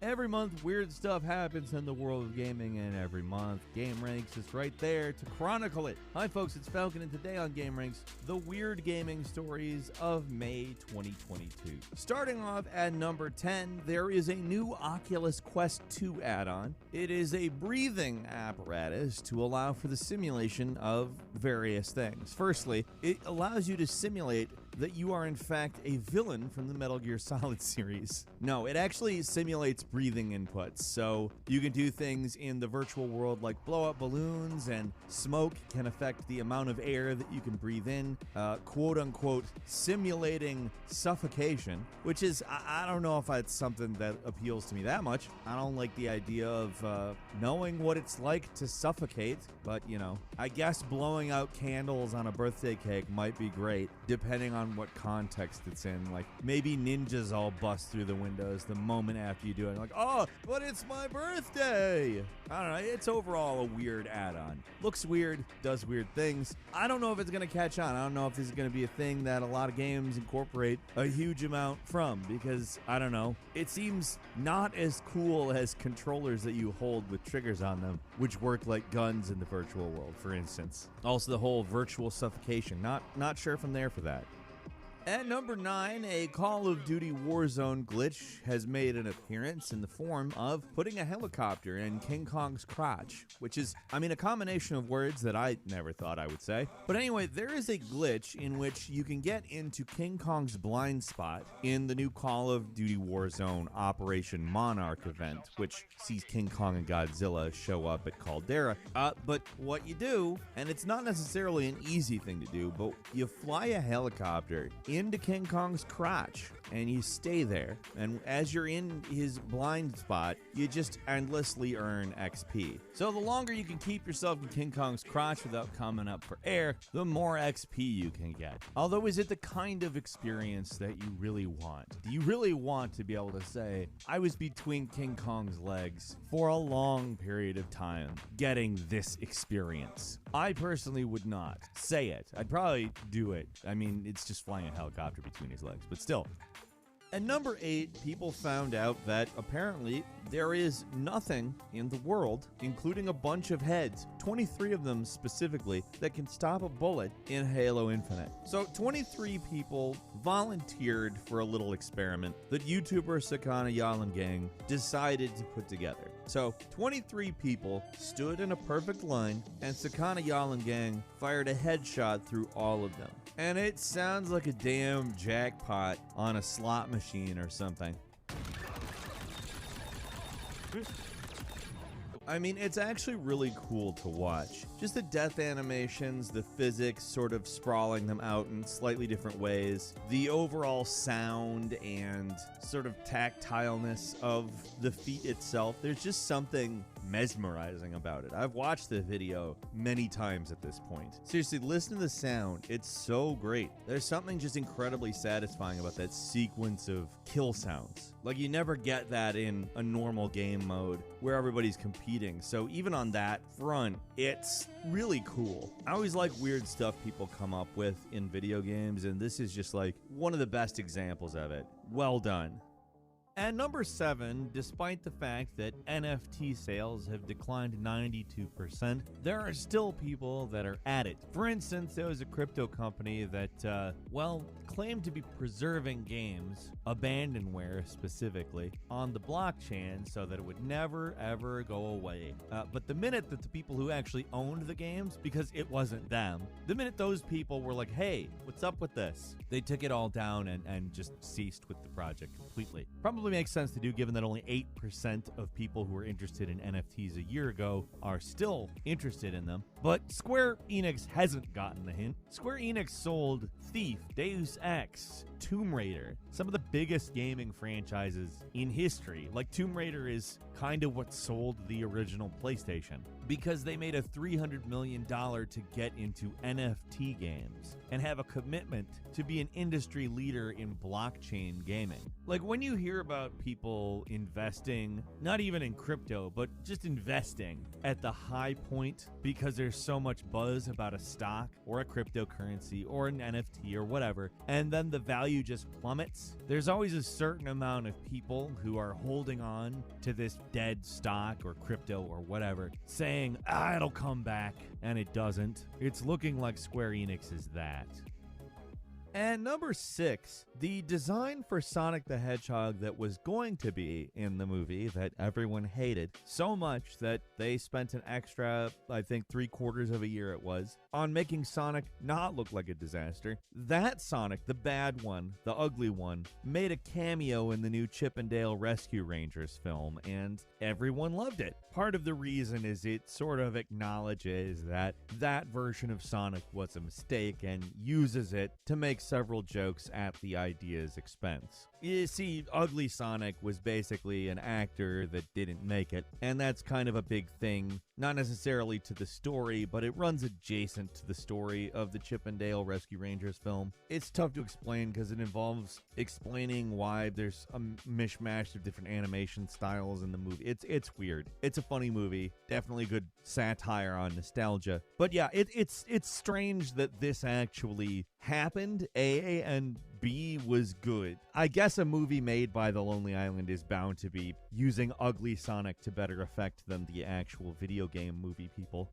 Every month, weird stuff happens in the world of gaming, and every month, Game Ranks is right there to chronicle it. Hi folks, it's Falcon, and today on Game Ranks, the weird gaming stories of May 2022. Starting off at number 10, there is a new Oculus Quest 2 add-on. It is a breathing apparatus to allow for the simulation of various things. Firstly, it allows you to simulate that you are in fact a villain from the Metal Gear Solid series. No, it actually simulates breathing inputs, so you can do things in the virtual world like blow up balloons, and smoke can affect the amount of air that you can breathe in, quote-unquote simulating suffocation, which is, I don't know if that's something that appeals to me that much. I don't like the idea of knowing what it's like to suffocate, but you know, I guess blowing out candles on a birthday cake might be great, depending on what context it's in. Like, maybe ninjas all bust through the windows the moment after you do it. Like, oh, but it's my birthday! I don't know, it's overall a weird add-on. Looks weird, does weird things. I don't know if it's gonna catch on. I don't know if this is gonna be a thing that a lot of games incorporate a huge amount from, because, I don't know, it seems not as cool as controllers that you hold with triggers on them, which work like guns in the virtual world, for instance. Also, the whole virtual suffocation. Not sure if I'm there for that. At number 9, a Call of Duty Warzone glitch has made an appearance in the form of putting a helicopter in King Kong's crotch, which is, a combination of words that I never thought I would say. But anyway, there is a glitch in which you can get into King Kong's blind spot in the new Call of Duty Warzone Operation Monarch event, which sees King Kong and Godzilla show up at Caldera. But what you do, and it's not necessarily an easy thing to do, but you fly a helicopter into King Kong's crotch, and you stay there. And as you're in his blind spot, you just endlessly earn XP. So the longer you can keep yourself in King Kong's crotch without coming up for air, the more XP you can get. Although, is it the kind of experience that you really want? Do you really want to be able to say, I was between King Kong's legs for a long period of time, getting this experience? I personally would not. Say it. I'd probably do it. It's just flying a helicopter between his legs, but still. At number 8, people found out that apparently there is nothing in the world, including a bunch of heads, 23 of them specifically, that can stop a bullet in Halo Infinite. So 23 people volunteered for a little experiment that YouTuber Sakana Yalangang decided to put together. So 23 people stood in a perfect line, and Sakana Yalangang fired a headshot through all of them. And it sounds like a damn jackpot on a slot machine or something. It's actually really cool to watch. Just the death animations, the physics sort of sprawling them out in slightly different ways, the overall sound and sort of tactileness of the feat itself. There's just something mesmerizing about it. I've watched the video many times at this point. Seriously, listen to the sound. It's so great. There's something just incredibly satisfying about that sequence of kill sounds. Like, you never get that in a normal game mode where everybody's competing. So even on that front, it's really cool. I always like weird stuff people come up with in video games, and this is just like one of the best examples of it. Well done. At number 7, despite the fact that NFT sales have declined 92%, there are still people that are at it. For instance, there was a crypto company that, claimed to be preserving games, abandonware specifically, on the blockchain so that it would never, ever go away. But the minute that the people who actually owned the games, because it wasn't them, the minute those people were like, hey, what's up with this? They took it all down and just ceased with the project completely. Probably makes sense to do, given that only 8% of people who were interested in NFTs a year ago are still interested in them. But Square Enix hasn't gotten the hint. Square Enix sold Thief, Deus Ex, Tomb Raider, some of the biggest gaming franchises in history. Like, Tomb Raider is kind of what sold the original PlayStation, because they made a $300 million to get into NFT games and have a commitment to be an industry leader in blockchain gaming. Like, when you hear about about people investing, not even in crypto, but just investing at the high point because there's so much buzz about a stock or a cryptocurrency or an NFT or whatever, and then the value just plummets. There's always a certain amount of people who are holding on to this dead stock or crypto or whatever, saying, it'll come back, and it doesn't. It's looking like Square Enix is that. And number 6, the design for Sonic the Hedgehog that was going to be in the movie that everyone hated so much that they spent an extra, I think 3/4 of a year it was, on making Sonic not look like a disaster. That Sonic, the bad one, the ugly one, made a cameo in the new Chip and Dale Rescue Rangers film, and everyone loved it. Part of the reason is it sort of acknowledges that that version of Sonic was a mistake and uses it to make several jokes at the idea's expense. You see, Ugly Sonic was basically an actor that didn't make it, and that's kind of a big thing, not necessarily to the story, but it runs adjacent to the story of the Chip and Dale Rescue Rangers film. It's tough to explain because it involves explaining why there's a mishmash of different animation styles in the movie. It's weird. It's a funny movie, definitely good satire on nostalgia. But yeah, it's strange that this actually happened, A, and B was good. I guess a movie made by The Lonely Island is bound to be using Ugly Sonic to better effect than the actual video game movie people.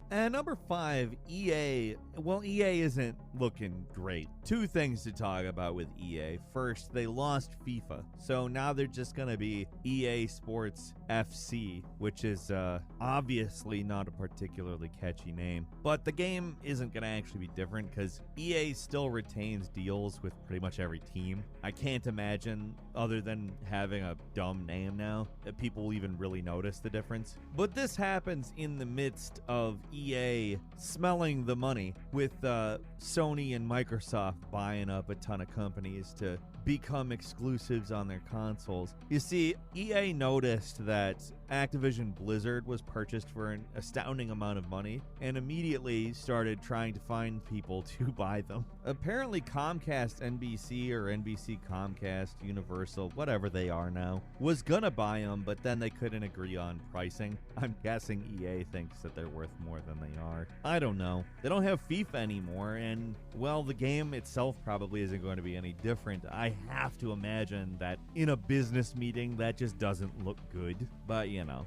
And number 5, EA. Well, EA isn't looking great. 2 things to talk about with EA. First, they lost FIFA, so now they're just going to be EA Sports FC, which is obviously not a particularly catchy name. But the game isn't going to actually be different because EA still retains deals with pretty much every team. I can't imagine, other than having a dumb name now, that people will even really notice the difference. But this happens in the midst of EA smelling the money, with Sony and Microsoft buying up a ton of companies to become exclusives on their consoles. You see, EA noticed that Activision Blizzard was purchased for an astounding amount of money and immediately started trying to find people to buy them. Apparently Comcast NBC or NBC Comcast Universal, whatever they are now, was gonna buy them, but then they couldn't agree on pricing. I'm guessing EA thinks that they're worth more than they are. I don't know. They don't have FIFA anymore, and well, the game itself probably isn't going to be any different. I have to imagine that in a business meeting that just doesn't look good, but you know.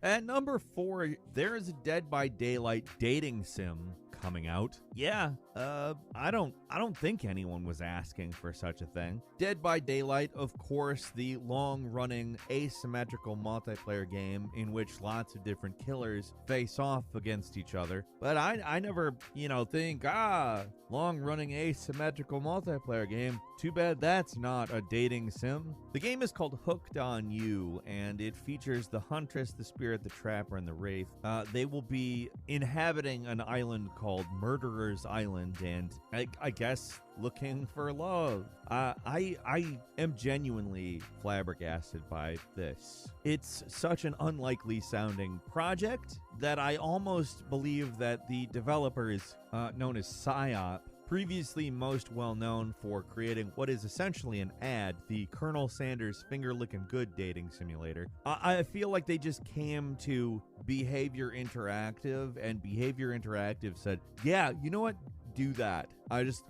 At number 4, there is a Dead by Daylight dating sim coming out. Yeah, I don't think anyone was asking for such a thing. Dead by Daylight, of course, the long-running asymmetrical multiplayer game in which lots of different killers face off against each other. But I never, think, long-running asymmetrical multiplayer game. Too bad that's not a dating sim. The game is called Hooked on You, and it features the Huntress, the Spirit, the Trapper, and the Wraith. They will be inhabiting an island called Murderer's Island, and I guess looking for love. I am genuinely flabbergasted by this. It's such an unlikely sounding project that I almost believe that the developers, known as PsyOp, previously most well known for creating what is essentially an ad, the Colonel Sanders finger-licking good dating simulator. I feel like they just came to Behavior Interactive, and Behavior Interactive said, yeah, you know what? Do that. I just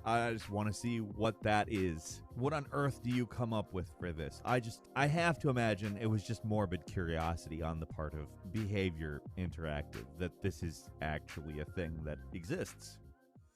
want to see what that is. What on earth do you come up with for this? I have to imagine it was just morbid curiosity on the part of Behavior Interactive that this is actually a thing that exists.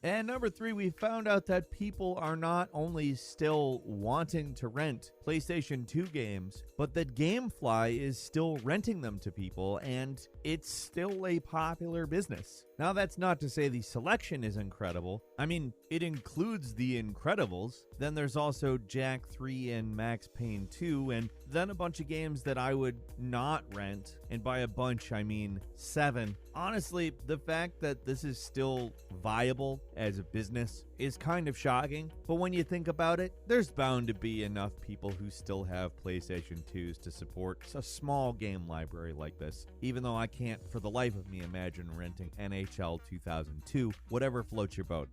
And number 3, we found out that people are not only still wanting to rent PlayStation 2 games, but that GameFly is still renting them to people, and it's still a popular business. Now, that's not to say the selection is incredible. I mean, it includes The Incredibles. Then there's also Jack 3 and Max Payne 2, and then a bunch of games that I would not rent. And by a bunch, I mean 7. Honestly, the fact that this is still viable as a business is kind of shocking, but when you think about it, there's bound to be enough people who still have PlayStation 2s to support a small game library like this, even though I can't for the life of me imagine renting NHL 2002, whatever floats your boat.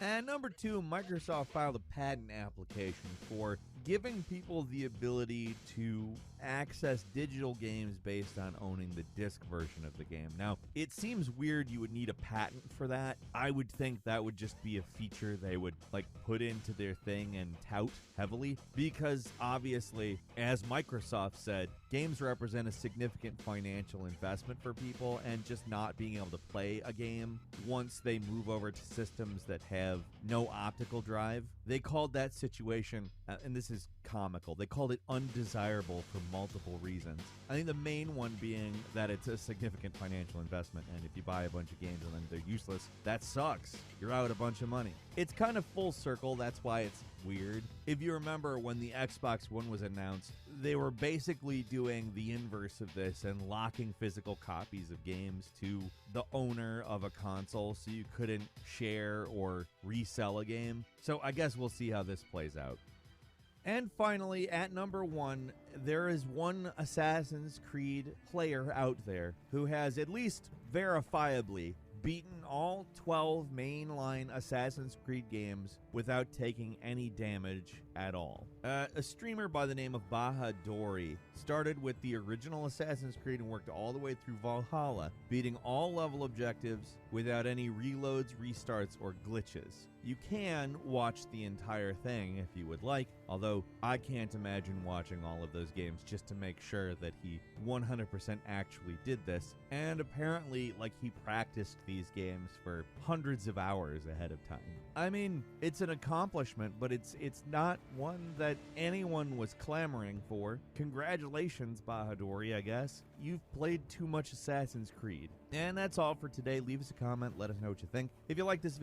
And number 2, Microsoft filed a patent application for giving people the ability to access digital games based on owning the disc version of the game. Now, it seems weird you would need a patent for that. I would think that would just be a feature they would put into their thing and tout heavily, because obviously, as Microsoft said, games represent a significant financial investment for people, and just not being able to play a game once they move over to systems that have no optical drive. They called that situation, and this is comical, they called it undesirable for multiple reasons. I think the main one being that it's a significant financial investment, and if you buy a bunch of games and then they're useless, that sucks. You're out a bunch of money. It's kind of full circle, that's why it's weird. If you remember when the Xbox One was announced, they were basically doing the inverse of this and locking physical copies of games to the owner of a console so you couldn't share or resell a game. So I guess we'll see how this plays out. And finally, at number 1, there is one Assassin's Creed player out there who has at least verifiably beaten all 12 mainline Assassin's Creed games without taking any damage at all. A streamer by the name of Bahadori started with the original Assassin's Creed and worked all the way through Valhalla, beating all level objectives without any reloads, restarts, or glitches. You can watch the entire thing if you would like, although I can't imagine watching all of those games just to make sure that he 100% actually did this, and apparently he practiced these games for hundreds of hours ahead of time. I mean, it's an accomplishment, but it's not one that anyone was clamoring for. Congratulations, Bahadori, I guess. You've played too much Assassin's Creed. And that's all for today. Leave us a comment, let us know what you think. If you like this video,